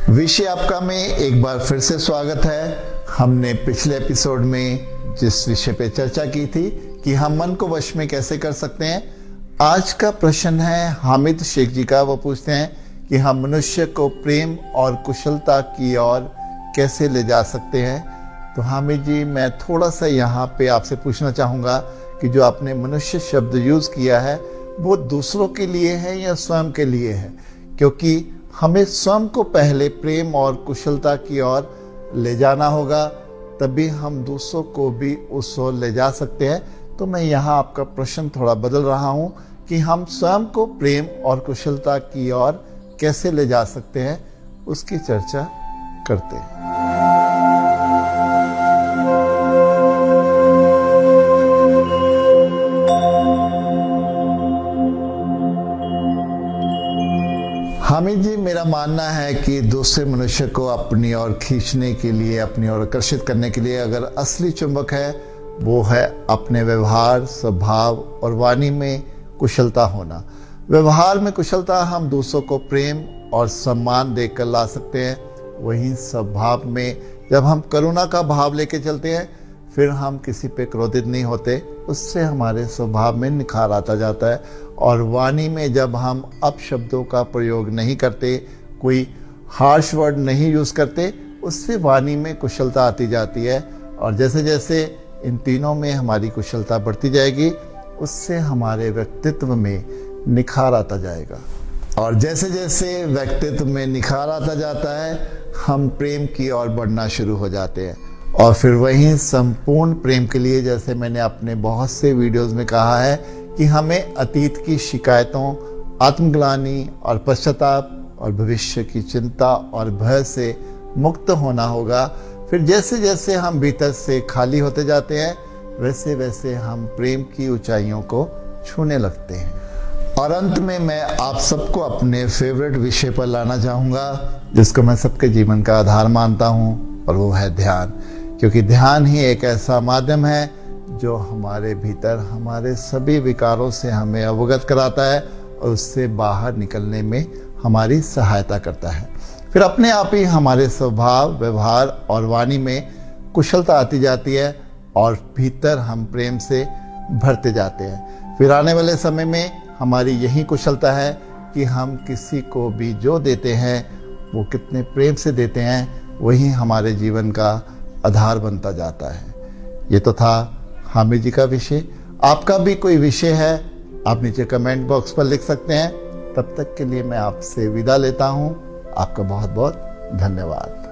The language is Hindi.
विषय आपका में एक बार फिर से स्वागत है। हमने पिछले एपिसोड में जिस विषय पे चर्चा की थी कि हम मन को वश में कैसे कर सकते हैं, आज का प्रश्न है हामिद शेख जी का। वो पूछते हैं कि हम मनुष्य को प्रेम और कुशलता की ओर कैसे ले जा सकते हैं। तो हामिद जी, मैं थोड़ा सा यहाँ पे आपसे पूछना चाहूँगा कि जो आपने मनुष्य शब्द यूज़ किया है वो दूसरों के लिए है या स्वयं के लिए है, क्योंकि हमें स्वयं को पहले प्रेम और कुशलता की ओर ले जाना होगा, तभी हम दूसरों को भी उस ओर ले जा सकते हैं। तो मैं यहाँ आपका प्रश्न थोड़ा बदल रहा हूँ कि हम स्वयं को प्रेम और कुशलता की ओर कैसे ले जा सकते हैं, उसकी चर्चा करते हैं। हामिद जी, मेरा मानना है कि दूसरे मनुष्य को अपनी ओर खींचने के लिए, अपनी ओर आकर्षित करने के लिए अगर असली चुंबक है वो है अपने व्यवहार, स्वभाव और वाणी में कुशलता होना। व्यवहार में कुशलता हम दूसरों को प्रेम और सम्मान देकर ला सकते हैं। वहीं स्वभाव में जब हम करुणा का भाव लेके चलते हैं, फिर हम किसी पे क्रोधित नहीं होते, उससे हमारे स्वभाव में निखार आता जाता है। और वाणी में जब हम अपशब्दों का प्रयोग नहीं करते, कोई हार्श वर्ड नहीं यूज़ करते, उससे वाणी में कुशलता आती जाती है। और जैसे जैसे इन तीनों में हमारी कुशलता बढ़ती जाएगी, उससे हमारे व्यक्तित्व में निखार आता जाएगा। और जैसे जैसे व्यक्तित्व में निखार आता जाता है, हम प्रेम की ओर बढ़ना शुरू हो जाते हैं। और फिर वहीं संपूर्ण प्रेम के लिए, जैसे मैंने अपने बहुत से वीडियोस में कहा है कि हमें अतीत की शिकायतों, आत्मग्लानि और पश्चाताप और भविष्य की चिंता और भय से मुक्त होना होगा। फिर जैसे जैसे हम भीतर से खाली होते जाते हैं, वैसे वैसे हम प्रेम की ऊंचाइयों को छूने लगते हैं। और अंत में मैं आप सबको अपने फेवरेट विषय पर लाना चाहूँगा, जिसको मैं सबके जीवन का आधार मानता हूँ, और वो है ध्यान। क्योंकि ध्यान ही एक ऐसा माध्यम है जो हमारे भीतर हमारे सभी विकारों से हमें अवगत कराता है और उससे बाहर निकलने में हमारी सहायता करता है। फिर अपने आप ही हमारे स्वभाव, व्यवहार और वाणी में कुशलता आती जाती है और भीतर हम प्रेम से भरते जाते हैं। फिर आने वाले समय में हमारी यही कुशलता है कि हम किसी को भी जो देते हैं वो कितने प्रेम से देते हैं, वही हमारे जीवन का आधार बनता जाता है। ये तो था हामिद जी का विषय। आपका भी कोई विषय है, आप नीचे कमेंट बॉक्स पर लिख सकते हैं। तब तक के लिए मैं आपसे विदा लेता हूँ। आपका बहुत बहुत धन्यवाद।